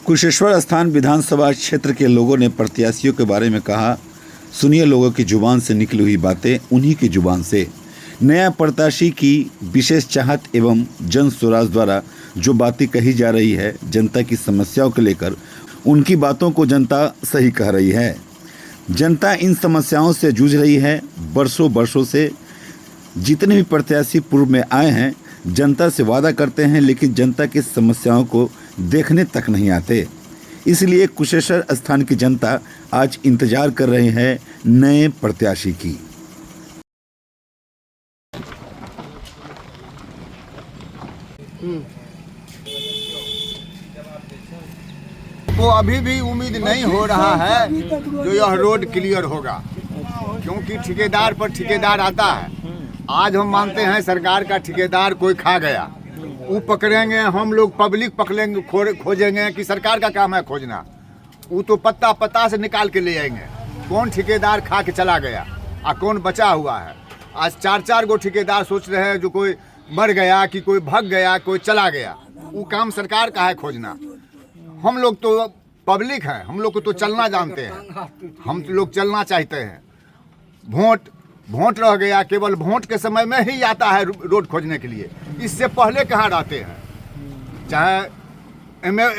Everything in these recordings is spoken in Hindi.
कुशेश्वर स्थान विधानसभा क्षेत्र के लोगों ने प्रत्याशियों के बारे में कहा। सुनिए लोगों की जुबान से निकली हुई बातें, उन्हीं की जुबान से। नया प्रत्याशी की विशेष चाहत एवं जन स्वराज द्वारा जो बातें कही जा रही है, जनता की समस्याओं को लेकर उनकी बातों को जनता सही कह रही है। जनता इन समस्याओं से जूझ रही है। वर्षों से जितने भी प्रत्याशी पूर्व में आए हैं, जनता से वादा करते हैं, लेकिन जनता की समस्याओं को देखने तक नहीं आते। इसलिए कुशेश्वर स्थान की जनता आज इंतजार कर रहे हैं नए प्रत्याशी की। तो अभी भी उम्मीद नहीं हो रहा है जो यह रोड क्लियर होगा, क्योंकि ठेकेदार पर ठेकेदार आता है। आज हम मानते हैं सरकार का ठेकेदार कोई खा गया, वो पकड़ेंगे, हम लोग पब्लिक पकड़ेंगे, खोजेंगे कि सरकार का काम है खोजना। वो तो पत्ता से निकाल के ले आएंगे कौन ठेकेदार खा के चला गया और कौन बचा हुआ है। आज 4 गो ठेकेदार सोच रहे हैं जो कोई मर गया कि कोई भाग गया, कोई चला गया। वो काम सरकार का है खोजना। हम लोग तो पब्लिक हैं, हम लोग को तो चलना जानते हैं, हम लोग चलना चाहते हैं। वोट रह गया, केवल वोट के समय में ही आता है रोड खोजने के लिए। इससे पहले कहाँ रहते हैं? चाहे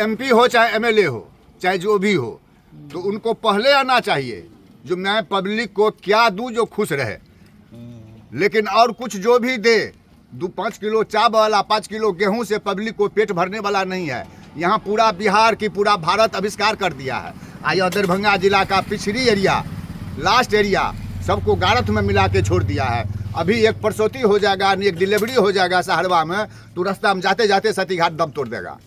MP हो, चाहे MLA हो, चाहे जो भी हो, तो उनको पहले आना चाहिए जो मैं पब्लिक को क्या दूं जो खुश रहे। लेकिन और कुछ जो भी दे, 5 किलो चावल, 5 किलो गेहूं से पब्लिक को पेट भरने वाला नहीं है। यहाँ पूरा बिहार की पूरा भारत आविष्कार कर दिया है। आया दरभंगा जिला का पिछड़ी एरिया, लास्ट एरिया सबको गारथ में मिला के छोड़ दिया है। अभी एक प्रसूति हो जाएगा, एक डिलीवरी हो जाएगा सहरवा में, तो रास्ता में जाते जाते सतीघाट दम तोड़ देगा।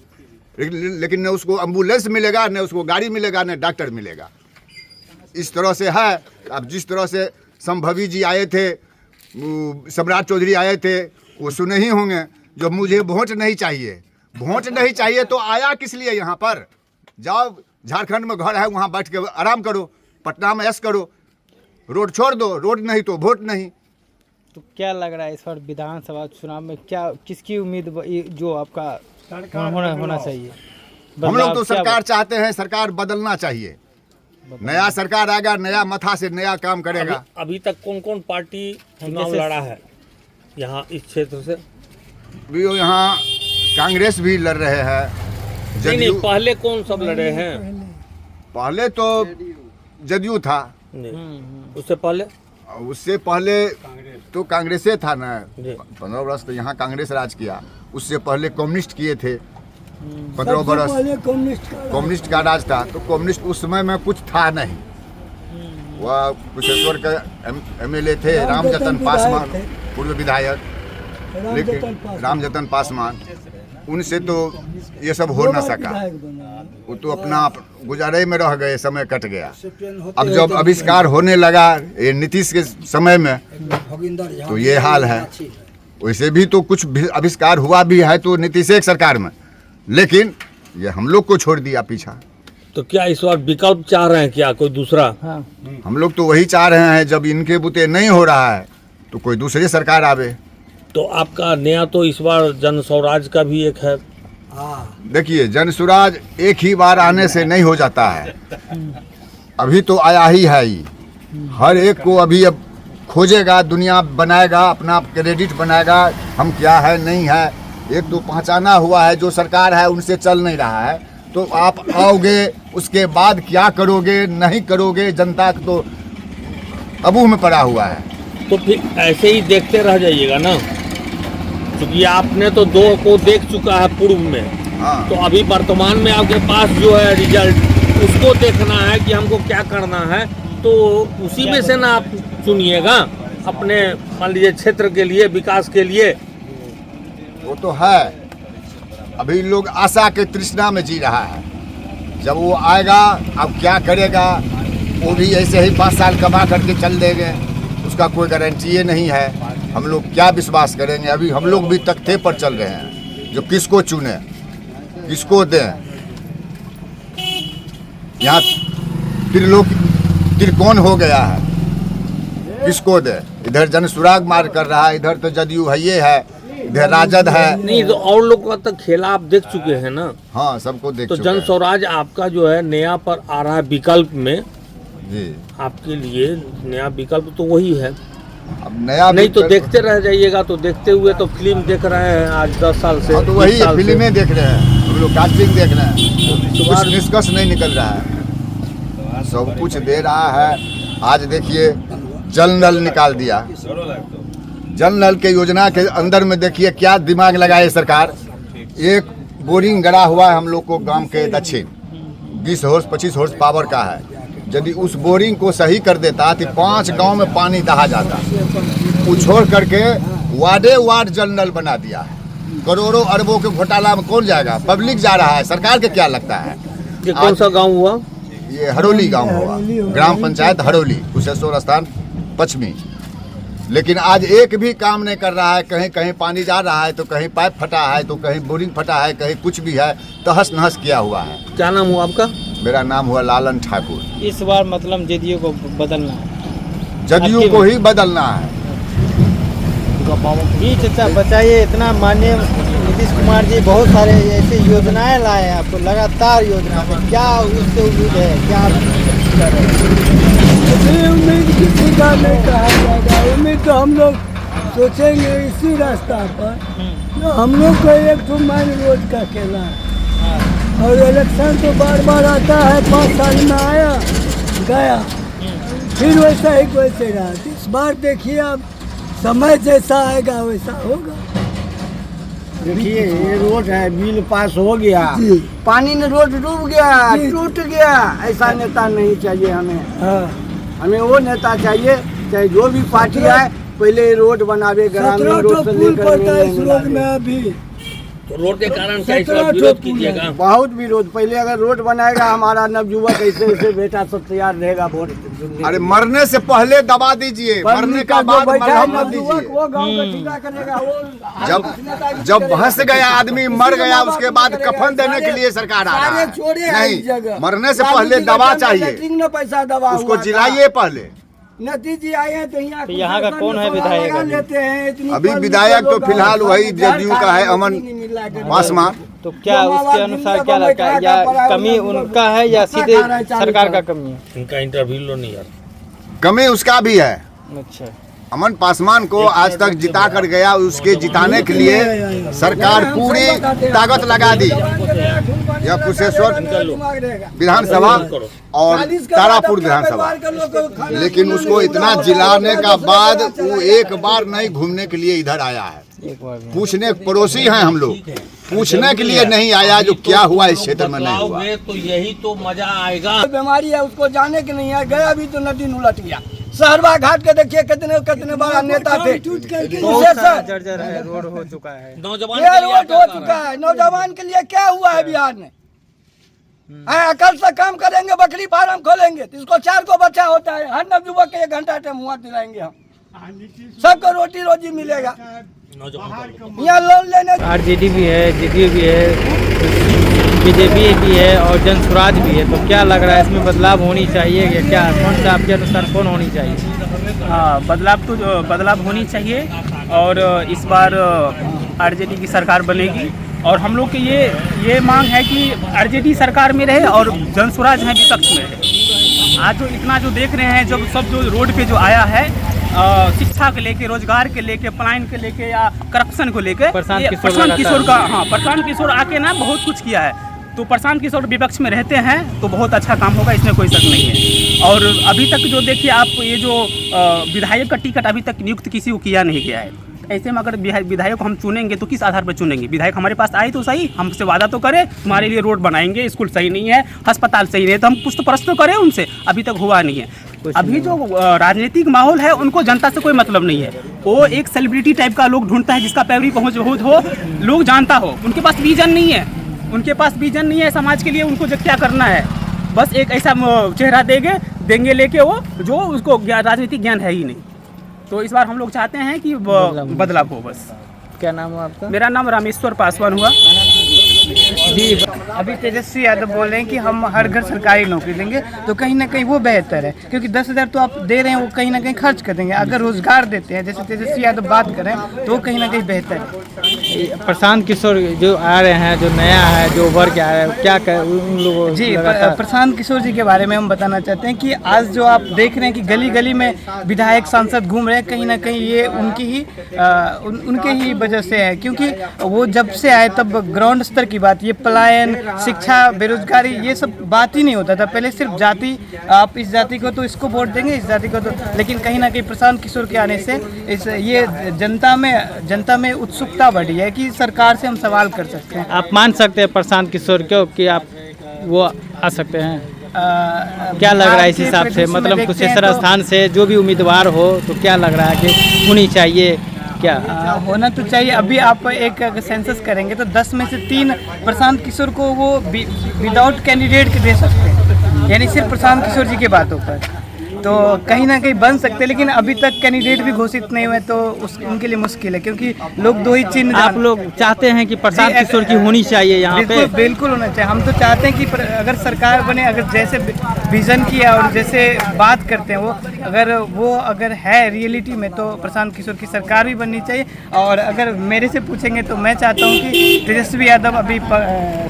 लेकिन न उसको एम्बुलेंस मिलेगा, न उसको गाड़ी मिलेगा, न डॉक्टर मिलेगा। इस तरह से है। अब जिस तरह से संभवी जी आए थे, सम्राट चौधरी आए थे, वो सुने ही होंगे जो मुझे वोट नहीं चाहिए। वोट नहीं चाहिए तो आया किस लिए यहाँ पर? जाओ झारखंड में घर है, वहाँ बैठ के आराम करो, पटना में ऐश करो, रोड छोड़ दो। रोड नहीं तो वोट नहीं। तो क्या लग रहा है इस बार विधानसभा चुनाव में क्या किसकी उम्मीद जो आपका होना चाहिए? हम लोग तो सरकार चाहते हैं, सरकार बदलना चाहिए। नया सरकार आएगा, नया मथा से नया काम करेगा। अभी तक कौन कौन पार्टी चुनाव लड़ा है यहाँ इस क्षेत्र से? भी यहाँ कांग्रेस भी लड़ रहे हैं। नहीं, पहले कौन सब लड़े हैं? पहले तो जदयू था। उससे पहले तो कांग्रेसे था ना। 15 वर्ष तो यहाँ कांग्रेस राज किया। उससे पहले कम्युनिस्ट किए थे। 15 वर्ष कम्युनिस्ट का राज था। तो कम्युनिस्ट उस समय में कुछ था नहीं। वह कुशेश्वर के MLA थे रामजतन पासवान, पूर्व विधायक। लेकिन रामजतन पासवान, उनसे तो ये सब हो ना सका। वो तो अपना गुजारे में रह गए, समय कट गया। अब जब आविष्कार होने लगा ये नीतीश के समय में, तो ये हाल है। वैसे भी तो कुछ आविष्कार हुआ भी है तो नीतीश एक सरकार में, लेकिन ये हम लोग को छोड़ दिया पीछा। तो क्या इस बार विकल्प चाह रहे हैं क्या कोई दूसरा? हाँ। हम लोग तो वही चाह रहे हैं, जब इनके बुते नहीं हो रहा है तो कोई दूसरी सरकार आवे। तो आपका नया तो इस बार जन स्वराज का भी एक है। देखिए, जन स्वराज एक ही बार आने से नहीं हो जाता है। अभी तो आया ही है ही। हर एक को अभी अब खोजेगा, दुनिया बनाएगा, अपना क्रेडिट बनाएगा, हम क्या है नहीं है। एक तो पहचाना हुआ है, जो सरकार है उनसे चल नहीं रहा है। तो आप आओगे, उसके बाद क्या करोगे नहीं करोगे, जनता तो अबू में पड़ा हुआ है। तो फिर ऐसे ही देखते रह जाइएगा ना, क्योंकि आपने तो 2 को देख चुका है पूर्व में। हाँ। तो अभी वर्तमान में आपके पास जो है रिजल्ट, उसको देखना है कि हमको क्या करना है। तो उसी में से ना आप चुनिएगा अपने, मान लीजिए क्षेत्र के लिए, विकास के लिए। वो तो है। अभी लोग आशा के तृष्णा में जी रहा है। जब वो आएगा, अब क्या करेगा? वो भी ऐसे ही 5 साल कमा करके चल देंगे, उसका कोई गारंटी नहीं है। हम लोग क्या विश्वास करेंगे? अभी हम लोग भी तख्ते पर चल रहे हैं, जो किसको चुने, किसको दें। यहाँ त्रिकोण हो गया है, किसको दे? इधर जन सुराग मार कर रहा है, इधर तो जदयू है, ये है, इधर राजद है। नहीं तो और लोग का तो खेला आप देख चुके हैं ना। हाँ, सबको देख तो चुके जन हैं। स्वराज आपका जो है नया पर आ रहा है विकल्प में, जी, आपके लिए नया विकल्प तो वही है। अब नया नहीं तो विकल्प- देखते रह जाइएगा, तो देखते हुए तो फिल्म देख रहे हैं आज 10 साल से। हाँ, तो 20 वही साल से। फिल्में देख रहे हैं हम लोग, कास्टिंग देख रहे हैं, कुछ निष्कर्ष नहीं निकल रहा है। सब कुछ दे रहा है। आज देखिए जल नल निकाल दिया। जल नल के योजना के अंदर में देखिए क्या दिमाग लगाए सरकार। एक बोरिंग गड़ा हुआ है हम लोग को गांव के दक्षिण, 20 हॉर्स 25 हॉर्स पावर का है। यदि उस बोरिंग को सही कर देता तो 5 गांव में पानी दहा जाता। वो छोड़ करके वार्डे वार्ड जल नल बना दिया है। करोड़ों अरबों के घोटाला में कौन जाएगा? पब्लिक जा रहा है। सरकार के क्या लगता है? ये कौन सा गांव हुआ? ये हरोली गांव हुआ, ग्राम पंचायत हरोली, कुशेश्वर स्थान पश्चिमी। लेकिन आज एक भी काम नहीं कर रहा है। कहीं कहीं पानी जा रहा है, तो कहीं पाइप फटा है, तो कहीं बोरिंग फटा है, कहीं कुछ भी है, तहस नहस किया हुआ है। क्या नाम हुआ आपका? मेरा नाम हुआ लालन ठाकुर। इस बार मतलब जदयू को बदलना है। जदयू को ही बदलना है। जी चाचा बताइए, इतना माननीय नीतीश कुमार जी बहुत सारे ऐसी योजनाएं लाए हैं, आपको लगातार योजना में क्या उससे उम्मीद है, क्या आप कर रहे हैं? उम्मीद किसी का नहीं कहा जाएगा। उम्मीद तो हम लोग सोचेंगे इसी रास्ता पर, जो हम लोग को एक तो मान रोज का केला है। और इलेक्शन तो बार बार आता है, 5 साल में आया गया, फिर वैसा ही वैसे रहा। इस बार देखिए अब समय जैसा आएगा वैसा होगा। देखिए ये रोड है, बिल पास हो गया, जी। पानी में रोड डूब गया, जी। टूट गया। ऐसा नेता नहीं चाहिए हमें। हाँ, हमें वो नेता चाहिए, चाहे जो भी पार्टी है, पहले रोड बनावे, ग्रामीण 17 रोड से पुल लेकर पड़ता है इस मेन रोड में लागे। अभी। तो रोड के कारण क्या इस 17 बार विरोध पुल है। कीजिएगा? बहुत विरोध। पहले अगर रोड बनाएगा, हमारा नवयुवक ऐसे ऐसे बेटा सब तैयार रहेगा वोट देने। अरे मरने से पहले दबा दीजिए, मरने का बाद मरहम मत नवयुवक दीजिए। वो गाँव का ठिका करेगा, वो जब भस गया आदमी, मर गया, उसके बाद कफन देने के लिए सरकार आ रहा सारे है। छोड़े हैं इस नहीं, जगह। मरने से पहले दवा चाहिए, लैट्रिन में पैसा दवा उसको हुआ था। जिलाइए पहले। नती जी आए हैं तो यहाँ तो यहाँ का कौन है विधायक लगा अभी? लेते हैं। इतनी अभी पर विधायक तो लोग फिलहाल गाँव वही का जदयू का है, अमन नहीं मिल रहा है। पासवान। तो क्या उसके अनुसार क्या लगता है, या कमी उनका है या सीधे सरकार का कमी है? इनका इंटरव्यू लो नहीं यार। कमी उसका भी है। अच्छा, अमन पासवान को आज तक जिता कर गया, उसके जिताने के लिए सरकार पूरी ताकत लगा दी। यह कुशेश्वर विधानसभा और तारापुर विधानसभा, लेकिन उसको इतना जिलाने का बाद वो एक बार नहीं घूमने के लिए इधर आया है। एक बार भी पूछने, पड़ोसी हैं हम लोग, पूछने के लिए नहीं आया जो क्या हुआ इस क्षेत्र में नहीं हुआ। बदलाव तो यही तो मजा आएगा। बीमारी है, उसको जाने के नहीं है। गया भी तो नदी उलट गया। सहरवा घाट के देखिए कितने कितने बड़ा नेता थे। बहुत सारा जर्जर है, रोड हो चुका है। नौजवान क्या के लिए रोड क्या हो कर चुका रहे हैं? है। नौजवान के लिए क्या हुआ है बिहार में? अकल से काम करेंगे, बकरी फार्म खोलेंगे तो इसको 4 को बच्चा होता है। हर नवयुवक के 1 घंटा टाइम हुआ दिलाएंगे हम, सबको रोटी रोजी मिलेगा। नौजवान को यहाँ लोन लेने आरजेडी भी है, जेडीयू भी है, बीजेपी भी है और जन स्वराज भी है। तो क्या लग रहा है इसमें बदलाव होनी चाहिए या क्या, कौन सा आपके अनुसार कौन होनी चाहिए? हाँ, बदलाव होनी चाहिए। और इस बार आरजेडी की सरकार बनेगी और हम लोग की ये मांग है कि आरजेडी सरकार में रहे और जन स्वराज है विपक्ष में रहे। आज जो इतना जो देख रहे हैं, जब सब जो रोड पे जो आया है, शिक्षा के लेके, रोजगार के लेके, पलायन के लेके या करप्शन को लेके, प्रशांत किशोर आके ना बहुत कुछ किया है। तो प्रशांत किशोर विपक्ष में रहते हैं तो बहुत अच्छा काम होगा, इसमें कोई शक नहीं है। और अभी तक जो देखिए आप, ये जो विधायक का टिकट अभी तक नियुक्त किसी को किया नहीं गया है। ऐसे में अगर विधायक को हम चुनेंगे तो किस आधार पर चुनेंगे? विधायक हमारे पास आए तो सही, हमसे वादा तो करे, तुम्हारे लिए रोड बनाएंगे, स्कूल सही नहीं है, अस्पताल सही नहीं है, तो हम कुछ तो प्रश्न तो करें उनसे। अभी तक हुआ नहीं है। अभी जो राजनीतिक माहौल है, उनको जनता से कोई मतलब नहीं है। वो एक सेलिब्रिटी टाइप का लोग ढूंढता है जिसका पैरवी पहुँच बहुत हो, लोग जानता हो। उनके पास विजन नहीं है, समाज के लिए उनको जो क्या करना है, बस एक ऐसा चेहरा देंगे लेके वो, जो उसको राजनीतिक ज्ञान है ही नहीं। तो इस बार हम लोग चाहते हैं कि बदलाव हो बस। क्या नाम है आपका? मेरा नाम रामेश्वर पासवान हुआ जी। अभी तेजस्वी यादव बोल रहे हैं कि हम हर घर सरकारी नौकरी देंगे, तो कहीं ना कहीं वो बेहतर है, क्योंकि 10,000 तो आप दे रहे हैं, वो कहीं ना कहीं खर्च कर देंगे। अगर रोजगार देते हैं जैसे तेजस्वी यादव बात करें तो वो कहीं ना कहीं बेहतर है। प्रशांत किशोर जो आ रहे हैं, जो नया है, जो उभर के आ रहा है, क्या कर उन लोगों जी प्रशांत किशोर जी के बारे में हम बताना चाहते हैं कि आज जो आप देख रहे हैं कि गली गली में विधायक सांसद घूम रहे हैं, कहीं ना कहीं ये उनकी ही उनके ही वजह से है, क्योंकि वो जब से आए तब ग्राउंड स्तर की बात, ये पलायन, शिक्षा, बेरोजगारी, ये सब बात ही नहीं होता था। पहले सिर्फ जाति, आप इस जाति को तो इसको वोट देंगे, इस जाति को तो, लेकिन कहीं ना कहीं प्रशांत किशोर के आने से ये जनता में उत्सुकता बढ़ी है कि सरकार से हम सवाल कर सकते हैं। आप मान सकते हैं प्रशांत किशोर को कि आप वो आ सकते हैं? क्या लग रहा है इस हिसाब से, मतलब कुशेश्वर स्थान से जो भी उम्मीदवार हो तो क्या लग रहा है कि होनी चाहिए, क्या होना तो चाहिए? अभी आप एक सेंसस करेंगे तो 10 में से 3 प्रशांत किशोर को वो विदाउट कैंडिडेट के दे सकते हैं, यानी सिर्फ प्रशांत किशोर जी की बातों पर, तो कहीं ना कहीं बन सकते हैं। लेकिन अभी तक कैंडिडेट भी घोषित नहीं हुए, तो उनके लिए मुश्किल है, क्योंकि लोग 2 ही चिन्ह। आप लोग चाहते हैं कि प्रशांत किशोर की होनी चाहिए यहाँ पे? बिल्कुल होना चाहिए। हम तो चाहते हैं कि अगर सरकार बने, अगर जैसे विजन किया और जैसे बात करते हैं वो अगर है रियलिटी में, तो प्रशांत किशोर की सरकार भी बननी चाहिए। और अगर मेरे से पूछेंगे तो मैं चाहता हूँ कि तेजस्वी यादव अभी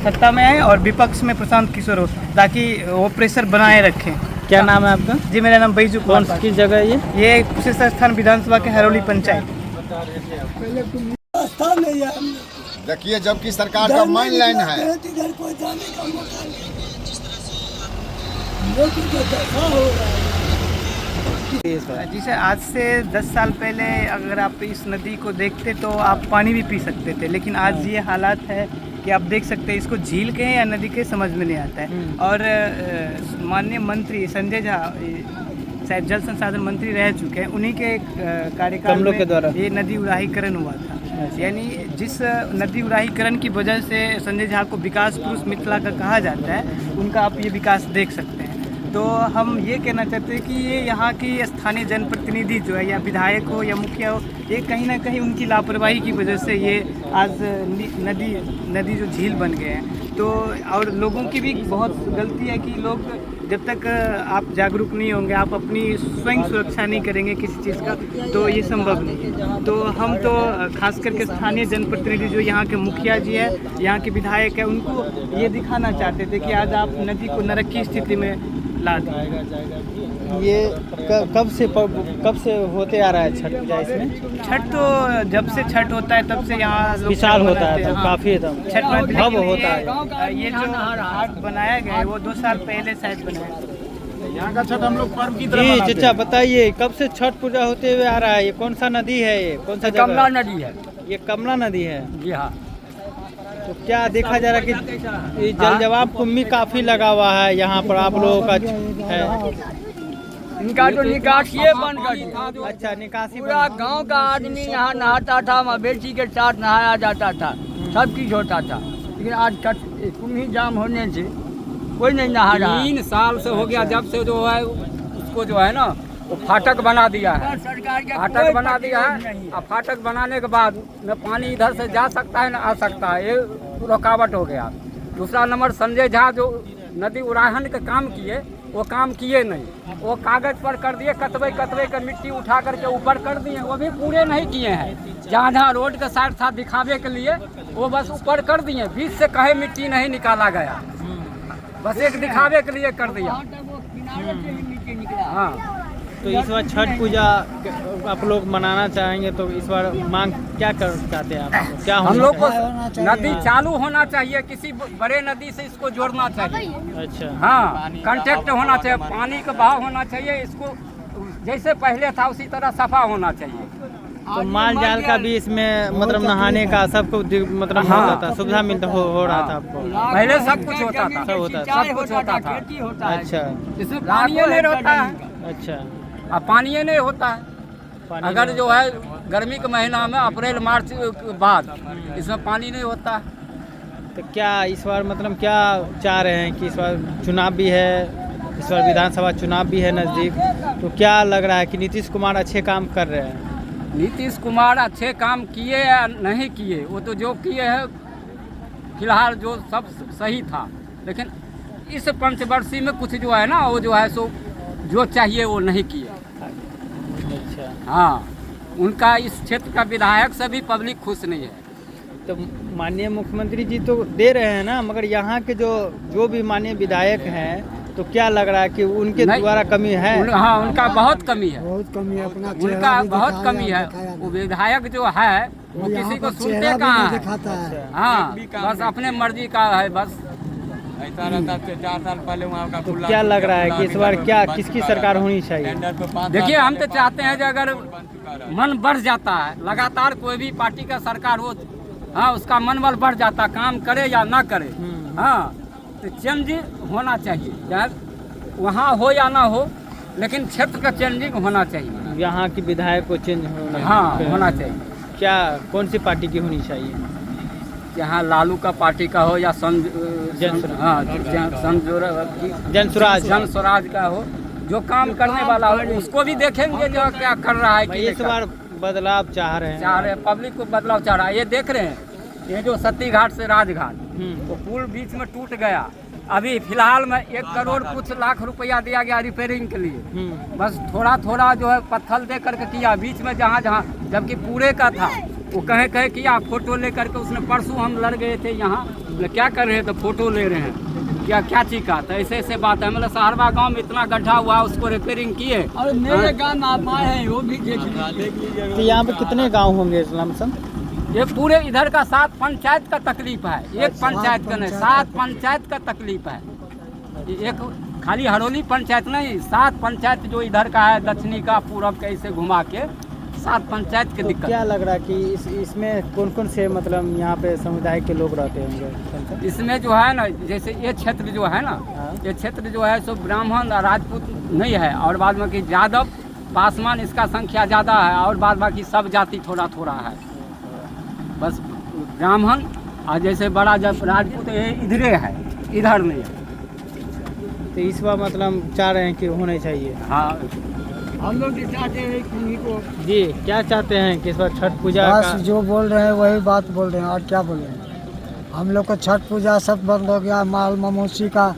सत्ता में आए और विपक्ष में प्रशांत किशोर हो, ताकि वो प्रेशर बनाए रखें। क्या नाम है आपका? जी मेरा नाम बैजू। कौन सी जगह है ये कुशेश्वर स्थान विधानसभा के हरौली पंचायत। रास्ता नहीं है, देखिए जबकि सरकार का मेन लाइन है, इधर कोई जाने का मौका नहीं, लोग तो दफा हो रहा है। जैसे आज से 10 साल पहले अगर आप इस नदी को देखते तो आप पानी भी पी सकते थे, लेकिन आज ये हालात है कि आप देख सकते हैं इसको झील के या नदी के समझ में नहीं आता है। और माननीय मंत्री संजय झा शायद जल संसाधन मंत्री रह चुके हैं, उन्हीं के कार्यकाल में के द्वारा ये नदी उराहीकरण हुआ था। यानी जिस नदी उराहीकरण की वजह से संजय झा को विकास पुरुष मिथिला का कहा जाता है, उनका आप ये विकास देख सकते हैं। तो हम ये कहना चाहते हैं कि ये यहाँ की स्थानीय जनप्रतिनिधि जो है, या विधायक हो या मुखिया हो, ये कहीं ना कहीं उनकी लापरवाही की वजह से ये आज नदी जो झील बन गए हैं। तो और लोगों की भी बहुत गलती है कि लोग जब तक आप जागरूक नहीं होंगे, आप अपनी स्वयं सुरक्षा नहीं करेंगे किसी चीज़ का, तो ये संभव नहीं है। तो हम तो खास करके स्थानीय जनप्रतिनिधि जो यहाँ के मुखिया जी है, यहाँ के विधायक है, उनको ये दिखाना चाहते थे कि आज आप नदी को नरक की स्थिति में ला दें। ये कब से होते आ रहा है छठ पूजा? इसमें छठ तो जब से छठ होता है तब से यहाँ विशाल होता है, तो काफी एकदम छठ भव्य होता है। ये जो घाट बनाया गया है वो 2 साल पहले शायद बनाया गया। यहाँ का छठ हम लोग पर्व की तरह मनाते हैं। चाचा बताइए, कब से छठ पूजा होते हुए आ रहा है? ये कौन सा नदी है? ये कौन सा? कमला नदी है। ये कमला नदी है जी हाँ। तो क्या देखा जा रहा है कि जल जवाब कुम्भी काफी लगा हुआ है यहाँ पर आप लोगों का है? इनका तो निकासी बंद कर दिया। अच्छा, निकासी पूरा गांव का आदमी यहाँ नहाता था, मवेशी के साथ नहाया जाता था, सब चीज होता था। लेकिन आज कुम्भी जाम होने से कोई नहीं नहा रहा। 3 साल से हो गया जब से जो है उसको जो है ना वो फाटक बना दिया है, फाटक बना दिया है। अब फाटक बनाने के बाद न पानी इधर से जा सकता है न आ सकता है, ये रुकावट हो गया। दूसरा नंबर, संजय झा जो नदी उराहन का काम किए वो काम किए नहीं, वो कागज पर कर दिए, कतवे का मिट्टी उठा करके ऊपर कर दिए, वो भी पूरे नहीं किए हैं। जहाँ जहाँ रोड के साथ साथ दिखावे के लिए वो बस ऊपर कर दिए, बीच से कहीं मिट्टी नहीं निकाला गया, बस एक दिखावे के लिए कर दिया। हाँ, तो इस बार छठ पूजा आप लोग मनाना चाहेंगे, तो इस बार मांग क्या कर चाहते हैं आप? क्या हम लोग को नदी चालू होना चाहिए, किसी बड़े नदी से इसको जोड़ना चाहिए। अच्छा, हाँ, कांटेक्ट होना चाहिए, पानी का बहाव होना चाहिए, इसको जैसे पहले था उसी तरह सफा होना चाहिए। तो माल जाल का भी इसमें मतलब नहाने का सबको मतलब हाँ। होता था, सुविधा मिलता हो रहा था आपको? पहले सब कुछ होता था, सब होता था, सब कुछ होता था। अच्छा इसमें पानी नहीं रहता है, अच्छा, अब पानी नहीं होता है। अगर जो है गर्मी के महीना में अप्रैल मार्च के बाद इसमें पानी नहीं होता है। तो क्या इस बार मतलब क्या चाह रहे हैं कि इस बार चुनाव भी है, इस बार विधानसभा चुनाव भी है नज़दीक, तो क्या लग रहा है कि नीतीश कुमार अच्छे काम कर रहे हैं? नीतीश कुमार अच्छे काम किए या नहीं किए, वो तो जो किए हैं फिलहाल जो सब सही था, लेकिन इस पंचवर्षीय में कुछ जो है ना वो जो है सो जो चाहिए वो नहीं किए। अच्छा, हाँ, उनका इस क्षेत्र का विधायक से भी पब्लिक खुश नहीं है। तो माननीय मुख्यमंत्री जी तो दे रहे हैं ना, मगर यहाँ के जो भी माननीय विधायक हैं तो क्या लग रहा है कि उनके नहीं, द्वारा कमी है? हाँ, उनका बहुत कमी है, बहुत कमी है, अपना उनका बहुत कमी है। वो विधायक जो है वो किसी को सुनते कहाँ है। हाँ, बस अपने मर्जी का है बस। ऐसा रहता 4 साल पहले वहाँ का तो क्या लग रहा है कि इस बार क्या किसकी सरकार होनी चाहिए? देखिए, हम तो चाहते हैं कि अगर मन बढ़ जाता है, लगातार कोई भी पार्टी का सरकार हो, हाँ, उसका मनोबल बढ़ जाता, काम करे या ना करे, हाँ, तो चेंज होना चाहिए, चाहे वहाँ हो या ना हो, लेकिन क्षेत्र का चेंजिंग होना चाहिए। यहाँ की विधायक को चेंज होना चाहिए। क्या कौन सी पार्टी की होनी चाहिए? यहाँ लालू का पार्टी का हो या जनस्वराज का हो, जो काम करने वाला हो उसको भी देखेंगे जो क्या कर रहा है। इस बार बदलाव चाह रहे हैं, पब्लिक को बदलाव चाह रहा है। ये देख रहे हैं, ये जो सती घाट से राजघाट वो पुल बीच में टूट गया, अभी फिलहाल में 1 करोड़ कुछ लाख रुपया दिया गया रिपेयरिंग के लिए। बस थोड़ा थोड़ा जो है पत्थर दे करके किया, बीच में जहाँ जहाँ, जबकि पूरे का था वो कहे किया, फोटो ले करके उसने। परसों हम लड़ गए थे यहाँ, क्या कर रहे थे, फोटो ले रहे हैं, क्या चीज का। तो ऐसे बात है, मतलब सहरवा गांव में इतना गड्ढा हुआ उसको रिपेयरिंग किए। और मेरे गांव में आप आए हैं वो भी देख लीजिए। तो यहाँ पे कितने गांव होंगे लमसम? ये पूरे इधर का 7 पंचायत का तकलीफ है, एक पंचायत का नहीं, 7 पंचायत का तकलीफ है। एक खाली हरोली पंचायत नहीं, 7 पंचायत जो इधर का है, दक्षिणी का, पूरब का, ऐसे घुमा के 7 पंचायत की दिक्कत। क्या लग रहा है कि इसमें कौन कौन से मतलब यहाँ पे समुदाय के लोग रहते होंगे? इसमें जो है ना, जैसे ये क्षेत्र जो है ना, ये क्षेत्र जो है सो ब्राह्मण और राजपूत नहीं है, और बाद में कि यादव पासवान इसका संख्या ज़्यादा है, और बाद बाकी सब जाति थोड़ा थोड़ा है। बस ब्राह्मण और जैसे बड़ा जब राजपूत इधरे है, इधर नहीं है। तो इस बार मतलब चाह रहे हैं कि होने चाहिए। हाँ, हम लोग चाहते हैं कि को जी क्या चाहते हैं कि इस बार छठ पूजा बस जो बोल रहे हैं वही बात बोल रहे हैं, और क्या बोल रहे हैं। हम लोग को छठ पूजा सब बंद हो गया, माल ममोसी का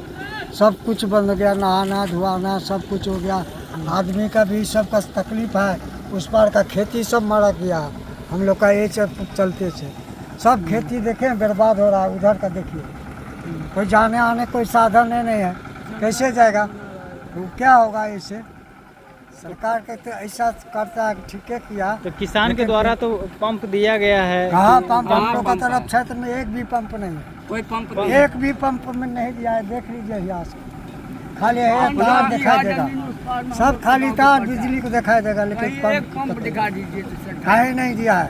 सब कुछ बंद हो गया, नहाना धुआना सब कुछ हो गया। आदमी का भी सबका तकलीफ है, उस पार का खेती सब मरा गया। हम लोग का ये चलते से सब खेती देखें बर्बाद हो रहा है। उधर का देखिए, कोई जाने आने कोई साधन नहीं है, कैसे जाएगा? तो क्या होगा इससे? सरकार के तो ऐसा करता है, ठीक है किया। तो किसान के द्वारा तो पंप दिया गया है। कहाँ पंप? हम लोग का तरफ क्षेत्र में एक भी पंप नहीं है, कोई पंप नहीं। एक भी पंप में नहीं दिया है। देख लीजिए यहाँ से खाली है, तार दिखाई देगा, सब खाली तार बिजली को दिखाई देगा, लेकिन पंप दिखा दीजिए तो सरकार काहे नहीं दिया है।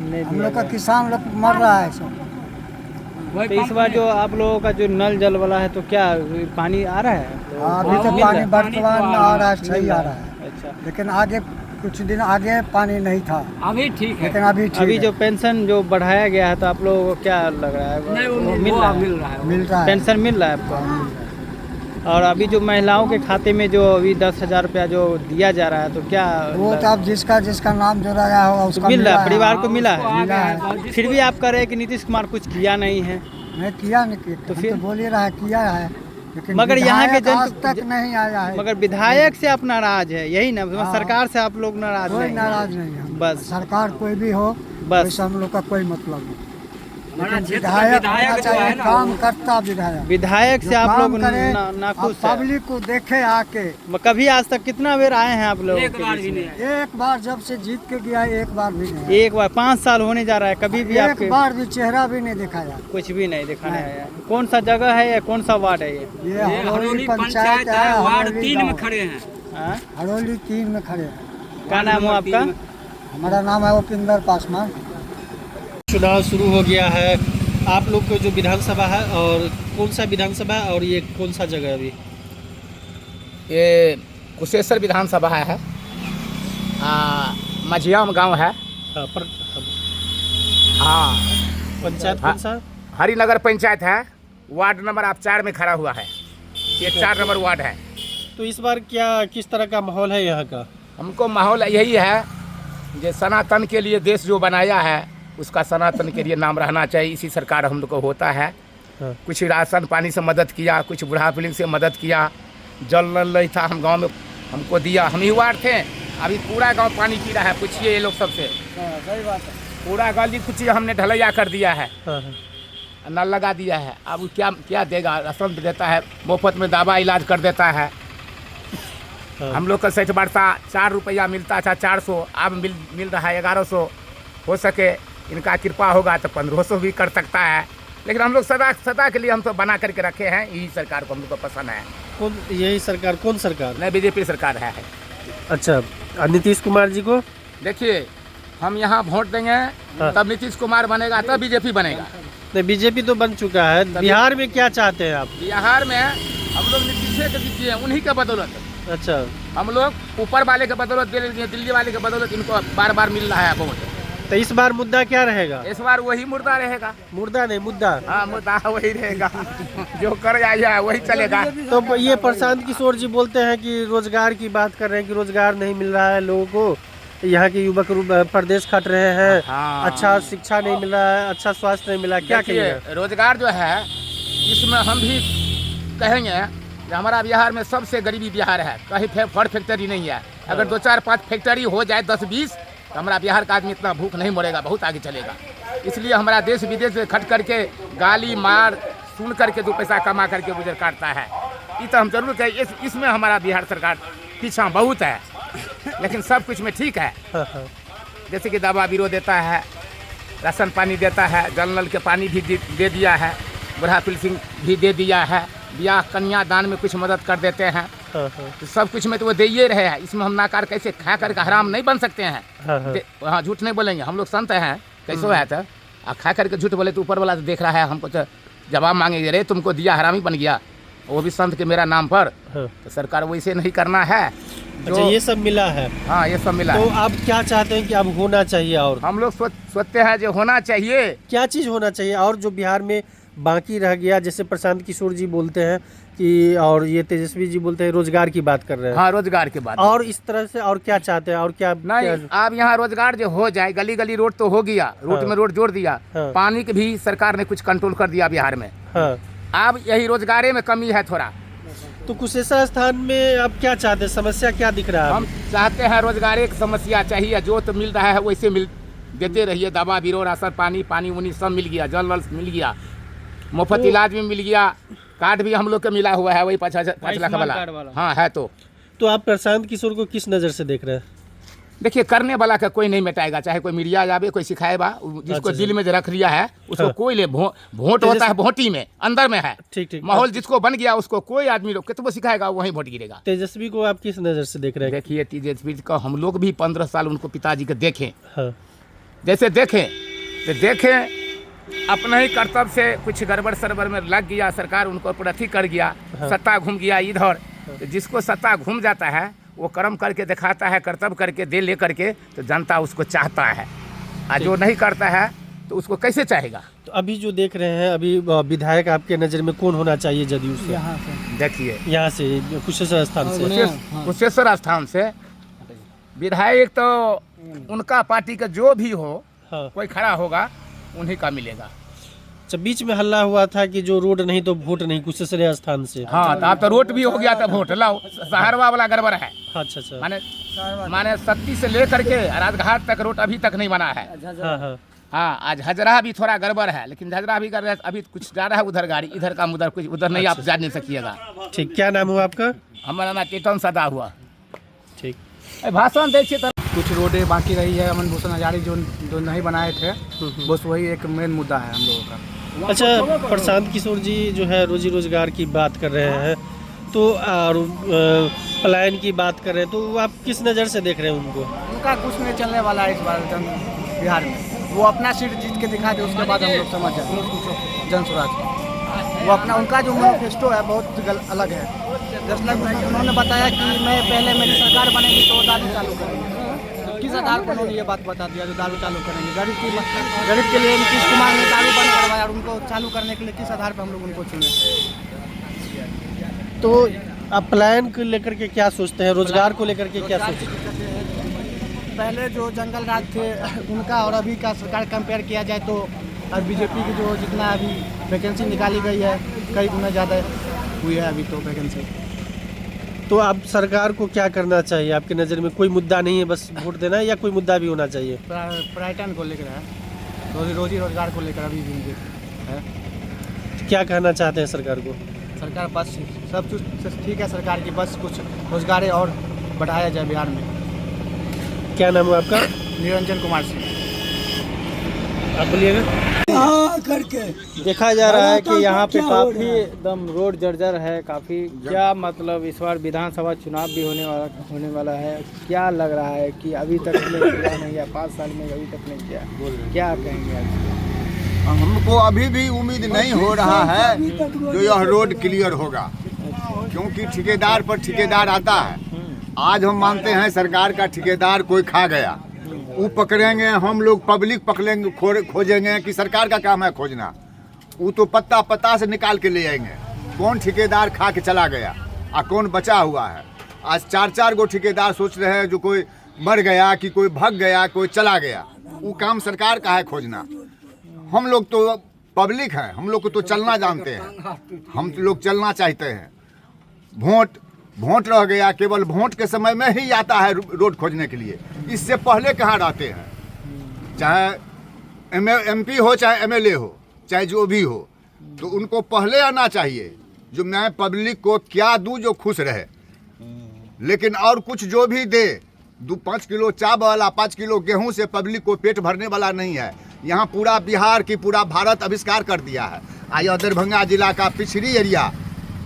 नहीं हम दिया लोग का गया। किसान लोग मर रहा है सब। तो इस बार जो आप लोगों का जो नल जल वाला है तो क्या पानी आ रहा है? तो अभी तो मिल रहा पानी है? वर्तमान में आ रहा है, सही आ रहा है, अच्छा। लेकिन आगे कुछ दिन आगे पानी नहीं था, अभी ठीक है। लेकिन अभी ठीक अभी है। जो पेंशन जो बढ़ाया गया है तो आप लोगों को क्या लग रहा है? नहीं, वो वो मिल रहा है। मिल रहा है, पेंशन मिल रहा है आपको? और अभी जो महिलाओं के खाते में जो अभी 10,000 रुपया जो दिया जा रहा है तो क्या वो तो अब जिसका नाम जोड़ा गया होगा उसका मिल रहा है, परिवार को हाँ, मिला उसको है? आ गया है। फिर भी आप कह रहे हैं कि नीतीश कुमार कुछ किया नहीं है। नहीं किया, नहीं किया तो तो फिर? बोल ही रहा है किया है, लेकिन मगर यहाँ के विधायक जन आज तक नहीं आया है। मगर विधायक से आप नाराज है, यही ना? हाँ। सरकार से आप लोग नाराज कोई नहीं? नाराज नहीं है, बस सरकार कोई भी हो बस। वैसे हम लोग का कोई मतलब नहीं, हमारा लेकिन क्षेत्र का विधायक होना विधायक जो है चाहिए, ना, काम करता विधायक विधायक से जो आप काम लोग करे, नाखुश और है? पब्लिक को देखे आके। कभी आज तक कितना बेर आए हैं आप लोग? एक बार भी नहीं है। एक बार जब से जीत के गया एक बार भी नहीं, एक बार 5 साल होने जा रहा है, कभी भी एक आपके बार भी चेहरा भी नहीं देखा जाए। कुछ भी नहीं दिखाने आया? कौन सा जगह है या कौन सा वार्ड है ये? ये ये हरोली पंचायत है, वार्ड हरोली 3 में गाँव। खड़े हैं। हाँ? हरोली 3 में खड़े हैं। क्या नाम हो आपका? हमारा नाम है उपिंदर पासवान। चुनाव शुरू हो गया है, आप लोग को जो विधानसभा है, और कौन सा विधानसभा है और ये कौन सा जगह अभी? ये कुशेश्वर विधानसभा है, मझियाम गांव है। हाँ, हाँ, पंचायत कौन सा? हरिनगर पंचायत है, वार्ड नंबर आप 4 में खड़ा हुआ है, ये 4 नंबर वार्ड है। तो इस बार क्या किस तरह का माहौल है यहाँ का? हमको माहौल यही है, जो सनातन के लिए देश जो बनाया है उसका सनातन के लिए नाम रहना चाहिए। इसी सरकार हम लोग को होता है। हाँ। कुछ राशन पानी से मदद किया, कुछ बुढ़ा पुलिस से मदद किया, जल नल नहीं था, हम गांव में हमको दिया। हम ही वार्ड थे, अभी पूरा गांव पानी पी रहा है। पूछिए ये लोग सबसे। सही बात है। पूरा गली कुछ हमने ढलैया कर दिया है, हाँ, हाँ। नल लगा दिया है। अब वो क्या क्या देगा? राशन देता है, मुफ्त में दवा इलाज कर देता है। हाँ। हम लोग का 60 वर्षा 4 रुपया मिलता था, 400, अब मिल रहा है 1100। हो सके इनका कृपा होगा तो 1500 भी कर सकता है। लेकिन हम लोग सदा के लिए हम तो बना करके रखे हैं। यही सरकार को हम लोग को पसंद है। कौन यही सरकार? कौन सरकार? नहीं, बीजेपी सरकार है। अच्छा, और नीतीश कुमार जी को? देखिए, हम यहाँ वोट देंगे हाँ। तब नीतीश कुमार बनेगा, तब बीजेपी बनेगा। नहीं, बीजेपी तो बन चुका है। बिहार में क्या चाहते हैं आप? बिहार में हम लोग नीतीश के दीजिए, उन्हीं के बदौलत। अच्छा, हम लोग ऊपर वाले के बदौलत दे रहे हैं, दिल्ली वाले के बदौलत इनको बार बार मिल रहा है वोट। तो इस बार मुद्दा क्या रहेगा? इस बार वही मुर्दा रहेगा। मुर्दा नहीं, मुद्दा। हाँ, मुद्दा वही रहेगा। जो कर आया वही चलेगा। तो ये प्रशांत किशोर जी बोलते हैं कि रोजगार की बात कर रहे हैं कि रोजगार नहीं मिल रहा है लोगों को, यहाँ के युवक प्रदेश खट रहे हैं। हाँ। अच्छा शिक्षा नहीं मिला है, अच्छा स्वास्थ्य नहीं मिला, क्या कहिएगा? रोजगार जो है, इसमें हम भी कहेंगे कि हमारा बिहार में सबसे गरीबी बिहार है। कहीं फड़ फैक्ट्री नहीं है। अगर 2 4 5 फैक्ट्री हो जाए 10 20, तो हमारा बिहार का आदमी इतना भूख नहीं मरेगा, बहुत आगे चलेगा। इसलिए हमारा देश विदेश से खट करके गाली मार सुन करके 2 पैसा कमा करके गुजर काटता है। ये तो हम जरूर कहें, इसमें हमारा बिहार सरकार पीछा बहुत है, लेकिन सब कुछ में ठीक है। जैसे कि दवा बीरो देता है, राशन पानी देता है, जल नल के पानी भी दे दिया है, बुढ़ा पेंशन भी दे दिया है, ब्याह कन्या दान में कुछ मदद कर देते हैं। तो सब कुछ में तो वो दे ही रहे हैं। इसमें हम नाकार कैसे खा करके हराम नहीं बन सकते हैं। हाँ, झूठ नहीं बोलेंगे, हम लोग संत हैं। कैसे है तो खा करके झूठ बोले तो ऊपर वाला तो देख रहा है हमको, तो जवाब मांगेंगे, रे तुमको दिया हरामी बन गया, वो भी संत के मेरा नाम पर। तो सरकार वैसे नहीं करना है। अच्छा, ये सब मिला है। हाँ, ये सब मिला तो है। आप क्या चाहते हैं कि अब होना चाहिए? और हम लोग सोचते हैं जो होना चाहिए। क्या चीज़ होना चाहिए और जो बिहार में बाकी रह गया? जैसे प्रशांत किशोर जी बोलते हैं कि, और ये तेजस्वी जी बोलते हैं रोजगार की बात कर रहे हैं। हाँ, रोजगार की बात। और इस तरह से और क्या चाहते हैं? और क्या नहीं, अब यहाँ रोजगार जो हो जाए, गली गली रोड तो हो गया, रोड में रोड जोड़ दिया। पानी की भी सरकार ने कुछ कंट्रोल कर दिया बिहार में। अब यही रोजगारे में कमी है थोड़ा। तो कुशेश्वर स्थान में अब क्या चाहते हैं? समस्या क्या दिख रहा है? हम चाहते हैं रोजगार की समस्या चाहिए। जो तो मिल रहा है वैसे देते रहिए। दवा बीरो राशन पानी उनी सब मिल गया, जल नल मिल गया, मुफ्त इलाज भी मिल गया, कार्ड भी हम लोग का मिला हुआ है, वही 5 लाख वाला। हाँ है। तो आप प्रशांत किशोर को किस नज़र से देख रहे हैं? देखिए, करने वाला का कोई नहीं मिटाएगा, चाहे कोई मीडिया जावे, कोई सिखाएगा। जिसको दिल में रख लिया है उसको कोई ले। वोट होता है भोटी में, अंदर में है। ठीक। माहौल जिसको बन गया उसको कोई आदमी लोग कितना सिखाएगा, वहीं वोट गिरेगा। तेजस्वी को आप किस नज़र से देख रहे हैं? देखिए, तेजस्वी को हम लोग भी 15 साल उनको पिताजी को देखें। हाँ। जैसे देखें अपना ही कर्तव्य से कुछ गड़बड़ सरबर में लग गया, सरकार उनको प्रति कर गया। सत्ता घूम गया इधर। तो जिसको सत्ता घूम जाता है वो कर्म करके दिखाता है, कर्तव्य करके दे ले करके, तो जनता उसको चाहता है। और जो नहीं करता है तो उसको कैसे चाहेगा? तो अभी जो देख रहे हैं, अभी विधायक आपके नज़र में कौन होना चाहिए जदयू से? देखिए, यहाँ से कुशेश्वर स्थान से। कुशेश्वर स्थान से विधायक तो उनका पार्टी का जो भी हो, कोई खड़ा होगा उन्हीं का मिलेगा। अच्छा, बीच में हल्ला हुआ था कि जो रोड नहीं तो वोट नहीं, कुशेश्वर स्थान से। हाँ, तो अब तो रोड भी हो गया तो वोट लाओ। सहारवा वाला गड़बड़ है। अच्छा। माने 37 से लेकर के राजघाट तक रोड अभी तक नहीं बना है। हाँ, आज हजरा भी थोड़ा गड़बड़ है, लेकिन हजरा भी कर रहे हैं, अभी कुछ जा रहा है उधर गाड़ी, इधर का उधर कुछ उधर नहीं। आप जा नहीं सकिएगा। ठीक, क्या नाम हुआ आपका? हमारा नाम कीर्तन सदा हुआ। ठीक, भाषण देखिए। कुछ रोडें बाकी रही है, अमन भूषण हजारी जो नहीं बनाए थे, बस वही एक मेन मुद्दा है हम लोगों का। अच्छा, प्रशांत किशोर जी जो है रोजी रोजगार की बात कर रहे हैं, तो और पलायन की बात कर रहे हैं, तो आप किस नज़र से देख रहे हैं उनको? उनका कुछ नहीं चलने वाला है इस बार बिहार में। वो अपना सीट जीत के दिखा दे, उसके बाद हम लोग समझ जाए जन स्वराज। वो अपना उनका जो मैनिफेस्टो है बहुत अलग है। जैसे उन्होंने बताया कि मैं पहले मेरी सरकार बनेगी तो दारू चालू करेंगे। किस आधार पर उन्होंने ये बात बता दिया जो दारू चालू करेंगे? गरीब के लिए नीतीश कुमार ने दारू बंद करवाया और उनको चालू करने के लिए किस आधार पर हम लोग उनको चुने? तो आप पलायन को लेकर के क्या सोचते हैं, रोजगार को लेकर के क्या सोचते हैं? पहले जो जंगल राज थे उनका और अभी का सरकार कंपेयर किया जाए तो अब बीजेपी की जो जितना अभी वैकेंसी निकाली गई है कई गुना ज़्यादा हुई है अभी तो वैकेंसी। तो अब सरकार को क्या करना चाहिए आपकी नज़र में? कोई मुद्दा नहीं है, बस वोट देना है, या कोई मुद्दा भी होना चाहिए? पर्यटन को लेकर है, रोजी रोजगार को लेकर अभी भी है। क्या कहना चाहते हैं सरकार को? सरकार बस सब कुछ ठीक है सरकार की, बस कुछ रोजगार और बढ़ाया जाए बिहार में। क्या नाम है आपका? निरंजन कुमार सिंह। आप बोलिएगा। हाँ करके देखा जा रहा है कि यहाँ पे काफ़ी एकदम रोड जर्जर है काफ़ी। क्या मतलब इस बार विधानसभा चुनाव भी होने वाला है, क्या लग रहा है कि अभी तक किया नहीं है, 5 साल में अभी तक नहीं किया, क्या कहेंगे आप? हमको अभी भी उम्मीद नहीं हो रहा है जो यह रोड क्लियर होगा, क्योंकि ठेकेदार पर ठेकेदार आता है। आज हम मानते हैं सरकार का ठेकेदार कोई खा गया, वो पकड़ेंगे, हम लोग पब्लिक पकड़ेंगे, खोजेंगे कि सरकार का काम है खोजना। वो तो पत्ता पत्ता से निकाल के ले आएंगे कौन ठेकेदार खा के चला गया और कौन बचा हुआ है। आज 4-4 गो ठेकेदार सोच रहे हैं जो कोई मर गया कि कोई भाग गया कोई चला गया, वो काम सरकार का है खोजना। हम लोग तो पब्लिक हैं, हम लोग को तो चलना जानते हैं, हम लोग चलना चाहते हैं। वोट रह गया, केवल वोट के समय में ही आता है रोड खोजने के लिए, इससे पहले कहाँ रहते हैं। चाहे MP हो चाहे MLA हो चाहे जो भी हो, तो उनको पहले आना चाहिए जो मैं पब्लिक को क्या दूं जो खुश रहे। लेकिन और कुछ जो भी दे, 5 किलो चावल वाला 5 किलो गेहूं से पब्लिक को पेट भरने वाला नहीं है। यहाँ पूरा बिहार की पूरा भारत आविष्कार कर दिया है। आया दरभंगा जिला का पिछड़ी एरिया,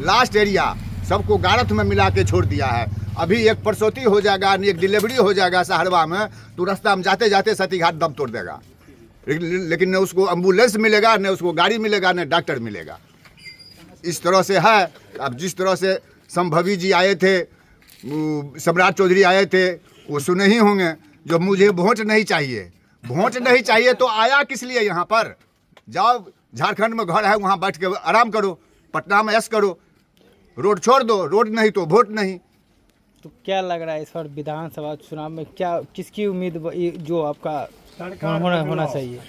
लास्ट एरिया सबको गारथ में मिला के छोड़ दिया है। अभी एक प्रसूति हो जाएगा, एक डिलीवरी हो जाएगा सहरवा में, तो रास्ता में जाते जाते सतीघाट दम तोड़ देगा। लेकिन न उसको एम्बुलेंस मिलेगा, न उसको गाड़ी मिलेगा, न डॉक्टर मिलेगा। इस तरह से है। अब जिस तरह से संभवी जी आए थे, सम्राट चौधरी आए थे, वो सुने ही होंगे जो मुझे वोट नहीं चाहिए। वोट नहीं चाहिए तो आया किस लिए यहाँ पर? जाओ झारखंड में घर है, वहाँ बैठ के आराम करो, पटना में ऐश करो, रोड छोड़ दो। रोड नहीं तो वोट नहीं। तो क्या लग रहा है इस बार विधानसभा चुनाव में क्या किसकी उम्मीद जो आपका होना चाहिए?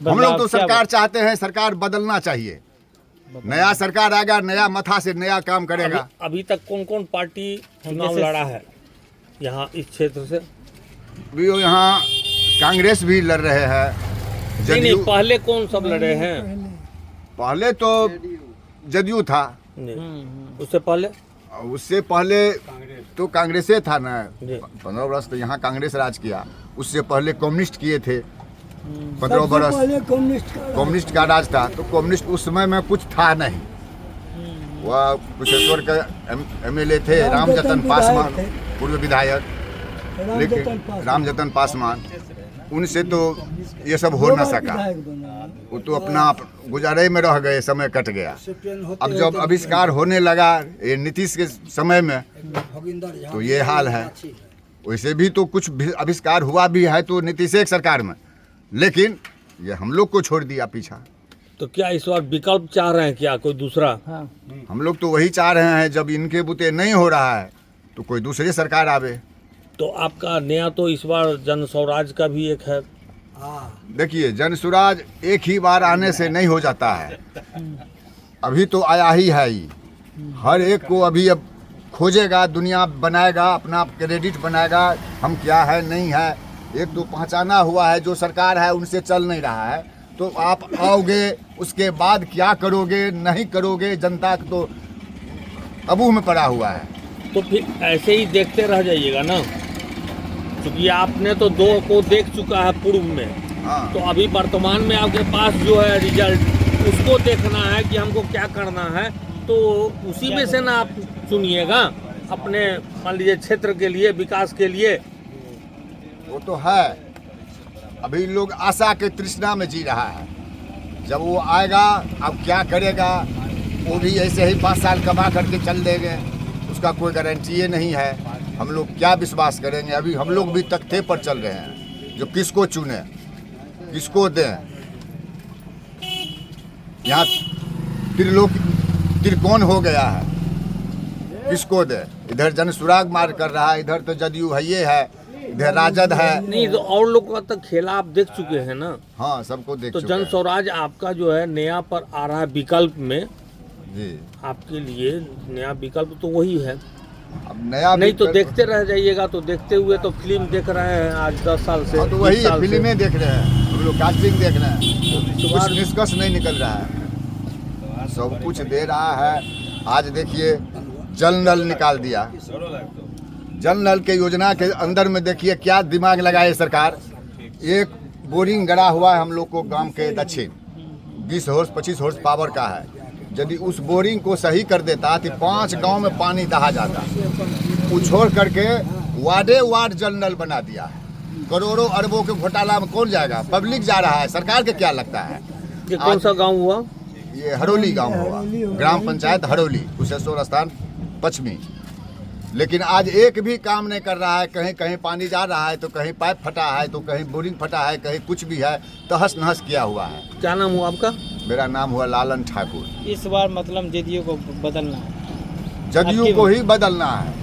हम लोग तो सरकार चाहते हैं, सरकार बदलना चाहिए। नया सरकार आएगा, नया मथा से नया काम करेगा। अभी तक कौन कौन पार्टी चुनाव लड़ा है यहाँ इस क्षेत्र से? भी यहाँ कांग्रेस भी लड़ रहे हैं। नहीं, पहले कौन सब लड़े हैं? पहले तो जदयू था, उससे पहले तो कांग्रेसे था ना। 15 वर्ष तो यहाँ कांग्रेस राज किया। उससे पहले कम्युनिस्ट किए थे 15 वर्ष, कम्युनिस्ट का राज था। तो कम्युनिस्ट उस समय में कुछ था नहीं। वह कुशेश्वर के MLA थे रामजतन पासवान, पूर्व विधायक, लेकिन रामजतन पासवान, उनसे तो ये सब हो न सका। वो तो अपना गुजारे में रह गए, समय कट गया। अब जब आविष्कार होने लगा ये नीतीश के समय में, तो ये हाल है। वैसे भी तो कुछ आविष्कार हुआ भी है तो नीतीश एक सरकार में, लेकिन ये हम लोग को छोड़ दिया पीछा। तो क्या इस बार विकल्प चाह रहे हैं क्या कोई दूसरा? हाँ। हम लोग तो वही चाह रहे हैं, जब इनके बुते नहीं हो रहा है तो कोई दूसरी सरकार आवे। तो आपका नया तो इस बार जन स्वराज का भी एक है। देखिए, जन स्वराज एक ही बार आने से नहीं हो जाता है। अभी तो आया ही है ही। हर एक को अभी अब खोजेगा, दुनिया बनाएगा, अपना क्रेडिट बनाएगा, हम क्या है नहीं है। एक तो पहचाना हुआ है, जो सरकार है उनसे चल नहीं रहा है। तो आप आओगे, उसके बाद क्या करोगे नहीं करोगे, जनता तो अबू में पड़ा हुआ है। तो फिर ऐसे ही देखते रह जाइएगा ना, क्योंकि आपने तो 2 को देख चुका है पूर्व में। हाँ। तो अभी वर्तमान में आपके पास जो है रिजल्ट, उसको देखना है कि हमको क्या करना है। तो उसी में से ना आप चुनिएगा अपने मान लीजिए क्षेत्र के लिए, विकास के लिए। वो तो है। अभी लोग आशा के तृष्णा में जी रहा है। जब वो आएगा, अब क्या करेगा, वो भी ऐसे ही 5 साल कमा करके चल देंगे, उसका कोई गारंटी नहीं है। हम लोग क्या विश्वास करेंगे? अभी हम लोग भी तख्ते पर चल रहे हैं, जो किसको चुने किसको दें। यहाँ त्रिकोण हो गया है, किसको दे? इधर जन सुराग मार कर रहा है, इधर तो जदयू है, ये है, इधर राजद है। नहीं तो और लोग का तो खेला आप देख चुके हैं ना। हाँ, सबको देख तो चुके जन हैं। स्वराज आपका जो है नया पर आ रहा है विकल्प में, जी आपके लिए नया विकल्प तो वही है। अब नया नहीं तो विकल्प- देखते रह जाइएगा, तो देखते हुए तो फिल्म देख रहे हैं आज 10 साल से। हाँ, तो 20 वही साल से। फिल्में देख रहे हैं हम लोग, कास्टिंग देख रहे हैं, कुछ निष्कर्ष नहीं निकल रहा है। सब कुछ दे रहा है। आज देखिए जल नल निकाल दिया। जल नल के योजना के अंदर में देखिए क्या दिमाग लगाए सरकार। एक बोरिंग गड़ा हुआ है हम लोग को गांव के दक्षिण, 20 हॉर्स 25 हॉर्स पावर का है। यदि उस बोरिंग को सही कर देता तो 5 गांव में पानी दहा जाता। उछोड़ करके वार्डे वार्ड जल नल बना दिया है। करोड़ों अरबों के घोटाला में कौन जाएगा? पब्लिक जा रहा है। सरकार के क्या लगता है? ये कौन सा गांव हुआ? ये हरोली गांव हुआ, ग्राम पंचायत हरोली, कुशेश्वर स्थान पश्चिमी। लेकिन आज एक भी काम नहीं कर रहा है। कहीं कहीं पानी जा रहा है, तो कहीं पाइप फटा है, तो कहीं बोरिंग फटा है, कहीं कुछ भी है, तहस नहस किया हुआ है। क्या नाम हुआ आपका? मेरा नाम हुआ लालन ठाकुर। इस बार मतलब जदयू को बदलना है, जदयू को ही बदलना है।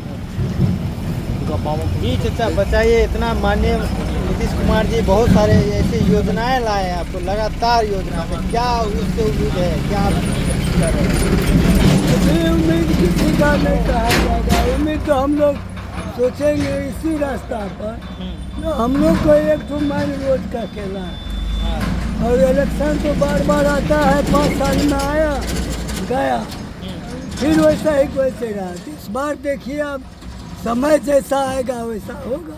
जी चाचा बताइए, इतना माननीय नीतीश कुमार जी बहुत सारे ऐसी योजनाएं लाए हैं आपको, लगातार योजना में क्या उससे उम्मीद है, क्या आप कर रहे हैं? उम्मीद किसी का नहीं कहा जाएगा। उम्मीद तो हम लोग सोचेंगे इसी रास्ता पर। हम लोग को एक तो मान रोज का केला है, और इलेक्शन तो बार बार आता है। 5 साल में आया गया, फिर वैसा ही वैसे रहा। इस बार देखिए अब समय जैसा आएगा वैसा होगा।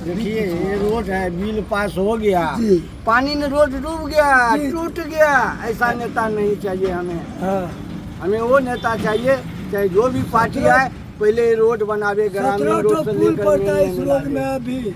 देखिए ये रोड है, बिल पास हो गया, जी। पानी में रोड डूब गया, जी। टूट गया। ऐसा नेता नहीं चाहिए हमें। हाँ, हमें वो नेता चाहिए, चाहे जो भी पार्टी आए, पहले रोड बनावे, ग्रामीण 17 रोड से पुल लेकर पड़ता है इस मेन रोड लाइन में तक। अभी।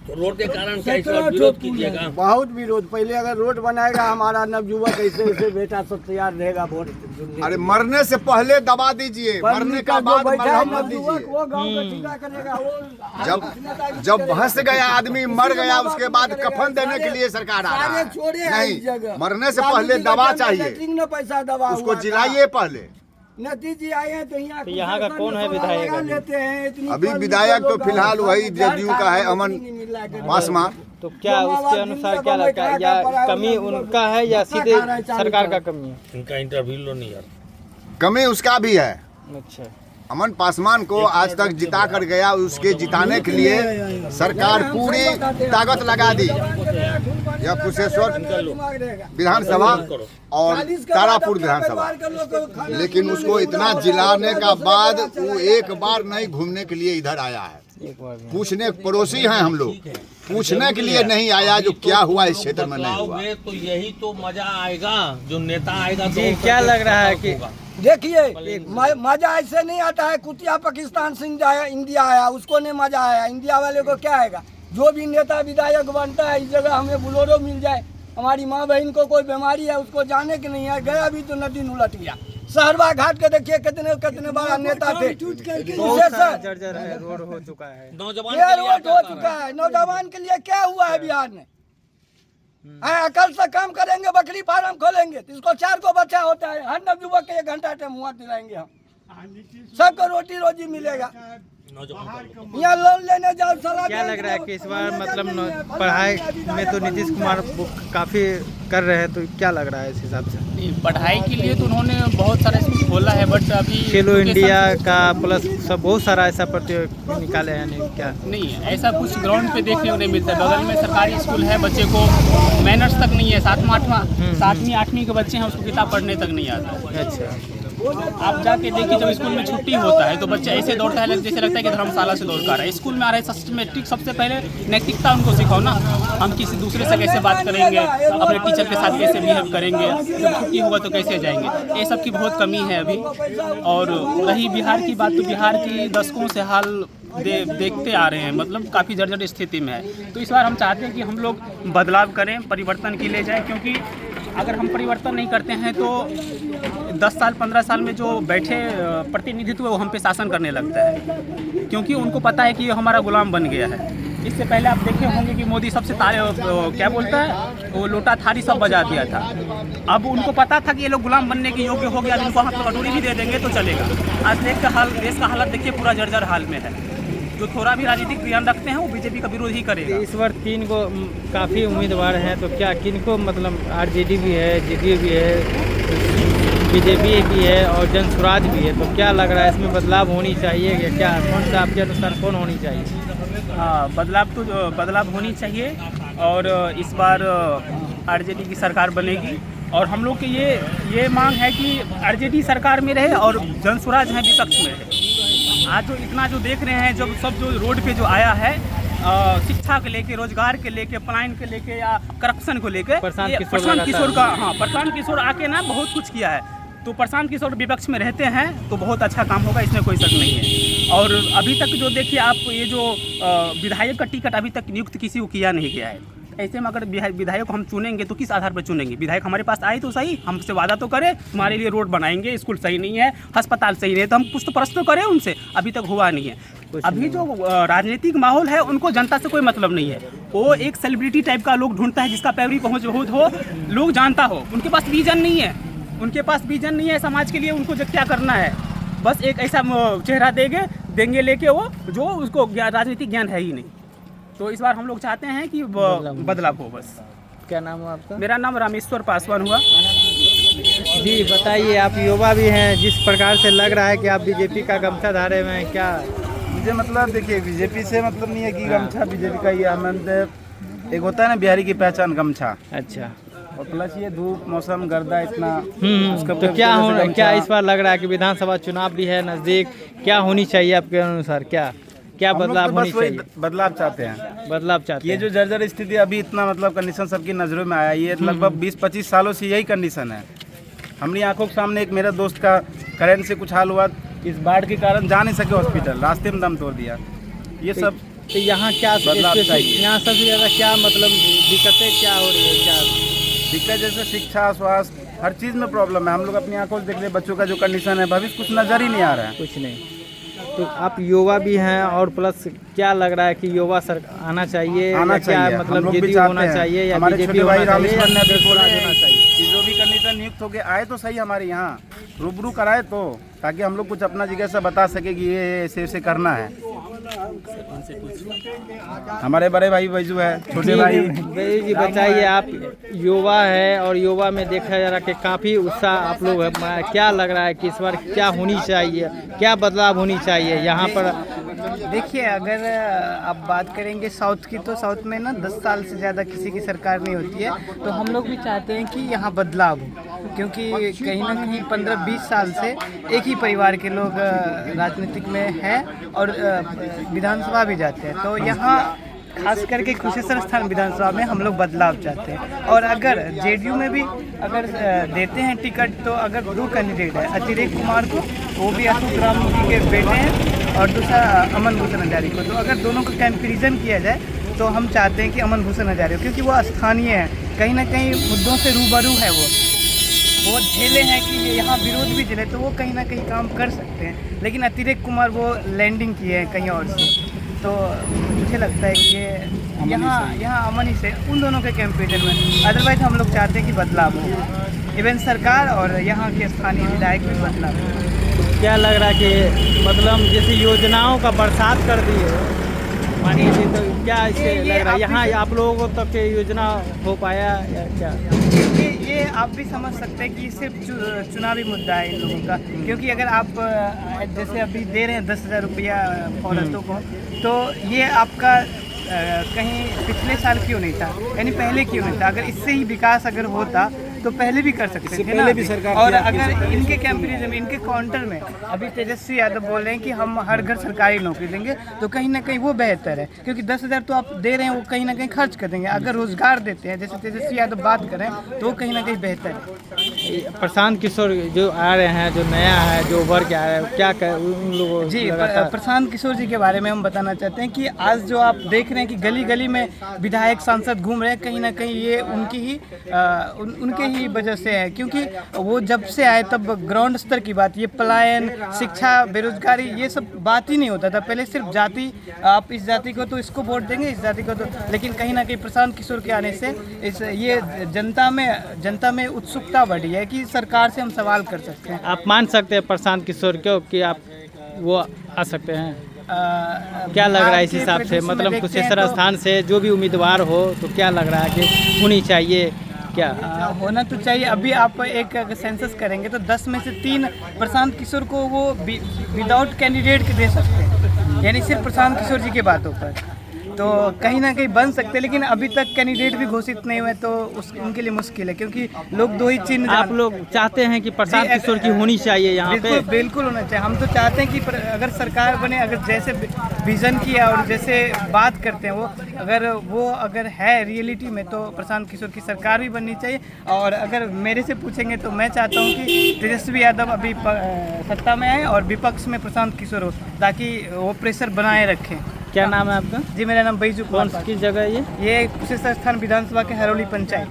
तो रोड के कारण क्या इस 17 बार विरोध पुल कीजिएगा? बहुत विरोध। पहले अगर रोड बनाएगा, हमारा नवयुवक ऐसे ऐसे बेटा सब तैयार रहेगा वोट देने। अरे मरने से पहले दबा दीजिए, पढ़ मरने लिख का कर जो बाद बैठा है मरहम मत नवयुवक, दीजिए। वो गाँव का ठिका करेगा। वो जब भस गया आदमी, मर गया, उसके बाद कफन देने के लिए सरकार आ रहा सारे छोड़े है। हैं इस जगह। नहीं, मरने से पहले दवा चाहिए, लैट्रिन में पैसा दवा उसको हुआ था। जिलाइए पहले। नतीज जी आए हैं तो यहाँ का कौन है विधायक अभी? लेते हैं इतनी अभी पढ़ विधायक लिख तो लोग फिलहाल हैं, वही घर जदयू खा का है, रहे हैं, अमन नहीं मिल रहा है। पासवान। तो क्या उसके अनुसार क्या लगता है, या कमी उनका है या सीधे सरकार का कमी है? इनका इंटरव्यू लो नहीं यार। कमी उसका भी है। अच्छा, अमन पासवान को आज तक जिता कर गया, उसके जिताने के लिए सरकार पूरी ताकत लगा दी। यह कुशेश्वर विधानसभा और तारापुर विधानसभा, लेकिन उसको इतना जिलाने का बाद वो एक बार नहीं घूमने के लिए इधर आया है। एक बार भी। पूछने, पड़ोसी हैं हम लोग, पूछने के लिए नहीं आया जो क्या हुआ इस क्षेत्र में नहीं हुआ। आओगे तो यही तो मजा आएगा, जो नेता आएगा तो जी क्या लग रहा है कि देखिए मजा ऐसे नहीं आता है। कुतिया पाकिस्तान से इंडिया आया, उसको नहीं मजा आया। इंडिया वाले को क्या आएगा? जो भी नेता विधायक बनता है, इस जगह हमें बुलोरो मिल जाए, हमारी माँ बहन को कोई बीमारी है उसको जाने की नहीं है, गया भी तो नदी उलट गया। सहरवा घाट के देखिए कितने कितने बड़ा नेता थे, जर्जर है, रोड हो चुका है। नौजवान क्या के लिए रोड क्या हो कर चुका रहे हैं? है। नौजवान के लिए क्या हुआ है बिहार में? अकल से काम करेंगे, बकरी फार्म खोलेंगे तो इसको 4 को बच्चा होता है। हर नवयुवक के 1 घंटा टाइम हुआ दिलाएंगे हम, सबको रोटी रोजी मिलेगा। यहाँ लोन लेने जाओ, सलाह क्या लग रहा है कि इस बार मतलब पढ़ाई में तो नीतीश कुमार काफ़ी कर रहे हैं, तो क्या लग रहा है इस हिसाब से? पढ़ाई के लिए तो उन्होंने बहुत सारा स्कूल खोला है, बट अभी खेलो इंडिया का प्लस सब बहुत सारा ऐसा प्रतियोगिता निकाले हैं, नहीं क्या? नहीं है ऐसा कुछ ग्राउंड पे देखने को नहीं मिलता है। बगल में सरकारी स्कूल है, बच्चे को मैनर्स तक नहीं है। 7वीं 8वीं के बच्चे हैं, उसको किताब पढ़ने तक नहीं आता। अच्छा, आप जाके देखिए, जब स्कूल में छुट्टी होता है तो बच्चा ऐसे दौड़ता है जैसे लगता है कि धर्मशाला से दौड़ कर आ रहा है। स्कूल में आ रहा है सिस्टमेटिक, सबसे पहले नैतिकता उनको सिखाओ ना। हम किसी दूसरे से कैसे बात करेंगे, अपने टीचर के साथ कैसे बिहेव करेंगे, जब छुट्टी होगा तो कैसे जाएंगे, ये सब की बहुत कमी है अभी। और रही बिहार की बात, तो बिहार की दशकों से हाल देखते आ रहे हैं, मतलब काफ़ी जर्जर स्थिति में है। तो इस बार हम चाहते हैं कि हम लोग बदलाव करें, परिवर्तन के लिए जाएं, क्योंकि अगर हम परिवर्तन नहीं करते हैं तो 10 साल 15 साल में जो बैठे प्रतिनिधित्व वो हम पे शासन करने लगता है, क्योंकि उनको पता है कि ये हमारा गुलाम बन गया है। इससे पहले आप देखे होंगे कि मोदी सबसे क्या बोलता है, वो लोटा थारी सब बजा दिया था। अब उनको पता था कि ये लोग गुलाम बनने के योग्य हो गया, अब इनको हाथ में कटोरी भी दे देंगे तो चलेगा। आज देश का हालत देखिए, पूरा जर्जर हाल में है। जो थोड़ा भी राजनीतिक ज्ञान रखते हैं वो बीजेपी का विरोध ही करेगा। इस बार 3 को काफ़ी उम्मीदवार हैं, तो क्या किनको मतलब आरजेडी भी है, जेडीयू भी है, बीजेपी भी है और जन स्वराज भी है, तो क्या लग रहा है इसमें बदलाव होनी चाहिए या क्या, कौन सा आपके अनुसार कौन होनी चाहिए? हाँ, बदलाव होनी चाहिए और इस बार आरजेडी की सरकार बनेगी और हम लोग की ये मांग है कि आरजेडी सरकार में रहे और जन स्वराज है विपक्ष में रहे। आज जो इतना जो देख रहे हैं, जब सब जो रोड पे जो आया है शिक्षा के लेके, रोजगार के लेके, पलायन के लेके या करप्शन को लेके, प्रशांत किशोर का, हाँ प्रशांत किशोर आके ना बहुत कुछ किया है। तो प्रशांत किशोर विपक्ष में रहते हैं तो बहुत अच्छा काम होगा, इसमें कोई शक नहीं है। और अभी तक जो देखिए आप, ये जो विधायक का टिकट अभी तक नियुक्त किसी को किया नहीं गया है। ऐसे में अगर विधायक को हम चुनेंगे तो किस आधार पर चुनेंगे? विधायक हमारे पास आए तो सही, हमसे वादा तो करें तुम्हारे लिए रोड बनाएंगे, स्कूल सही नहीं है, अस्पताल सही नहीं है, तो हम कुछ तो प्रश्न करें उनसे, अभी तक हुआ नहीं है। अभी जो राजनीतिक माहौल है उनको जनता से कोई मतलब नहीं है। वो एक सेलिब्रिटी टाइप का लोग ढूंढता है जिसका पैरवी पहुँच बहुत हो, लोग जानता हो, उनके पास विजन नहीं है, समाज के लिए उनको जो क्या करना है, बस एक ऐसा चेहरा देंगे लेके वो जो उसको राजनीतिक ज्ञान है ही नहीं। तो इस बार हम लोग चाहते हैं कि बदलाव हो बस। क्या नाम है आपका? मेरा नाम रामेश्वर पासवान हुआ। जी बताइए, आप युवा भी हैं, जिस प्रकार से लग रहा है कि आप बीजेपी का गमछा धारे में हैं, क्या? मुझे मतलब देखिए, बीजेपी से मतलब नहीं है कि गमछा बीजेपी का ही आनंद, एक होता है ना बिहारी की पहचान गमछा। अच्छा। और प्लस ये धूप, मौसम, गर्दा इतना। तो क्या इस बार लग रहा है कि विधानसभा चुनाव भी है नज़दीक, क्या होनी चाहिए आपके अनुसार, क्या बदलाव होनी चाहिए? बदलाव चाहते हैं, बदलाव चाहते हैं। ये जो जर्जर स्थिति अभी इतना मतलब कंडीशन सबकी नज़रों में आया, ये लगभग 20-25 सालों से यही कंडीशन है। हमारी आंखों के सामने एक मेरे दोस्त का करंट से कुछ हाल हुआ, इस बाढ़ के कारण जा नहीं सके हॉस्पिटल, रास्ते में दम तोड़ दिया। ये सब तो यहाँ क्या बदलाव चाहिए? यहाँ सबसे ज़्यादा क्या मतलब दिक्कतें क्या हो रही है? क्या दिक्कत? जैसे शिक्षा, स्वास्थ्य, हर चीज़ में प्रॉब्लम है। हम लोग अपनी आंखों से देख रहे हैं बच्चों का जो कंडीशन है, भविष्य कुछ नज़र ही नहीं आ रहा है। कुछ नहीं। तो आप युवा भी हैं और प्लस क्या लग रहा है कि युवा आना चाहिए, क्या मतलब जेडीयू होना चाहिए या बीजेपी होना चाहिए? कि जो भी कंडीशन नियुक्त होके आए तो सही हमारे यहाँ रूबरू कराए, तो ताकि हम लोग कुछ अपना जगह से बता सके कि ये ऐसे करना है। हमारे बड़े भाई बैजू है, छोटे भाई। जी बताइए, आप युवा है और युवा में देखा जा रहा है कि काफ़ी उत्साह आप लोग है, क्या लग रहा है कि इस बार क्या होनी चाहिए, क्या बदलाव होनी चाहिए यहाँ पर? देखिए, अगर आप बात करेंगे साउथ की, तो साउथ में ना 10 साल से ज़्यादा किसी की सरकार नहीं होती है। तो हम लोग भी चाहते हैं कि यहाँ बदलाव हो, क्योंकि कहीं ना कहीं 15-20 साल से एक ही परिवार के लोग राजनीतिक में हैं और विधानसभा भी जाते हैं। तो यहाँ खास करके कुशेश्वर स्थान विधानसभा में हम लोग बदलाव चाहते हैं। और अगर जेडीयू में भी अगर देते हैं टिकट, तो अगर 2 कैंडिडेट है, अतिरेक कुमार को, वो भी अशोक राम जी के बेटे हैं, और दूसरा अमन भूषण हजारी को। तो अगर दोनों का कंपैरिजन किया जाए तो हम चाहते हैं कि अमन भूषण हजारी, क्योंकि वो स्थानीय है, कहीं ना कहीं मुद्दों से रूबरू है, वो झेले हैं कि यहाँ विरोध भी झेले, तो वो कहीं ना कहीं काम कर सकते हैं। लेकिन अतिरेक कुमार वो लैंडिंग किए हैं कहीं और से, तो मुझे लगता है कि यहाँ अमन ही से उन दोनों के कंपैरिजन में। अदरवाइज हम लोग चाहते हैं कि बदलाव हो, इवन सरकार और यहाँ के स्थानीय विधायक भी बदलाव हो। क्या लग रहा है कि मतलब जैसे योजनाओं का बरसात कर दी है, मानिए, तो क्या इससे लग रहा है यहाँ आप लोगों को तक योजना हो पाया या क्या? ये आप भी समझ सकते हैं कि सिर्फ चुनावी मुद्दा है इन लोगों का, क्योंकि अगर आप जैसे अभी दे रहे हैं 10,000 रुपया औरतों को, तो ये आपका कहीं पिछले साल क्यों नहीं था, यानी पहले क्यों नहीं था? अगर इससे ही विकास अगर होता तो पहले भी कर सकते थे ना। भी सरकार और अगर इनके कंपैरिजन में, इनके काउंटर में अभी तेजस्वी यादव बोल रहे हैं कि हम हर घर सरकारी नौकरी देंगे, तो कहीं ना कहीं वो बेहतर है, क्योंकि 10,000 तो आप दे रहे हैं, वो कहीं ना कहीं खर्च कर देंगे। अगर रोजगार देते हैं, जैसे तेजस्वी यादव बात करें, तो वो कहीं ना कहीं बेहतर है। प्रशांत किशोर जो आ रहे हैं, जो नया है, जो उभर के आ रहे हैं, क्या उन लोगों? जी, प्रशांत किशोर जी के बारे में हम बताना चाहते हैं कि आज जो आप देख रहे हैं कि गली गली में विधायक सांसद घूम रहे हैं, कहीं ना कहीं ये उनके ही वजह से है, क्योंकि वो जब से आए तब ग्राउंड स्तर की बात, ये पलायन, शिक्षा, बेरोजगारी, ये सब बात ही नहीं होता था। पहले सिर्फ जाति, आप इस जाति को तो इसको वोट देंगे, इस जाति को तो, लेकिन कहीं ना कहीं प्रशांत किशोर के आने से ये जनता में उत्सुकता बढ़ी है कि सरकार से हम सवाल कर सकते हैं। आप मान सकते हैं प्रशांत किशोर को कि आप वो आ सकते हैं? क्या लग रहा है इस हिसाब से, मतलब कुशेश्वर स्थान से जो भी उम्मीदवार हो तो क्या लग रहा है कि होनी चाहिए क्या? होना तो चाहिए। अभी आप एक अगर सेंसस करेंगे तो 10 में से 3 प्रशांत किशोर को वो विदाउट कैंडिडेट के दे सकते हैं, यानी सिर्फ प्रशांत किशोर जी के बातों पर। तो कहीं ना कहीं बन सकते हैं, लेकिन अभी तक कैंडिडेट भी घोषित नहीं हुए, तो उनके लिए मुश्किल है, क्योंकि लोग 2 ही चिन्ह। आप लोग चाहते हैं कि प्रशांत किशोर की होनी चाहिए यहाँ पे? बिल्कुल होना चाहिए। हम तो चाहते हैं कि अगर सरकार बने, अगर जैसे विजन किया और जैसे बात करते हैं वो अगर है रियलिटी में, तो प्रशांत किशोर की सरकार भी बननी चाहिए। और अगर मेरे से पूछेंगे तो मैं चाहता हूँ कि तेजस्वी यादव अभी सत्ता में आए और विपक्ष में प्रशांत किशोर हो, ताकि वो प्रेशर बनाए रखें। क्या नाम है आपका? जी, मेरा नाम बैजू। कौन किस जगह है ये कुशेश्वर स्थान विधानसभा के हरौली पंचायत।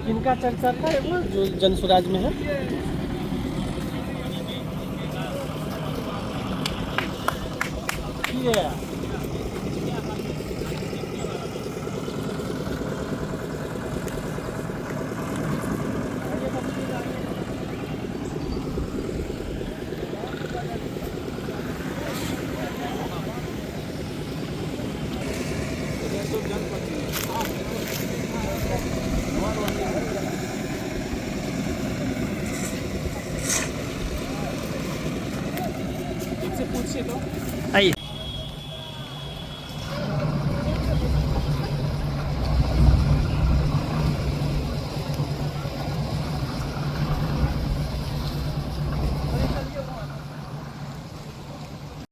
किनका चर्चा था वो जो जनसुराज में है?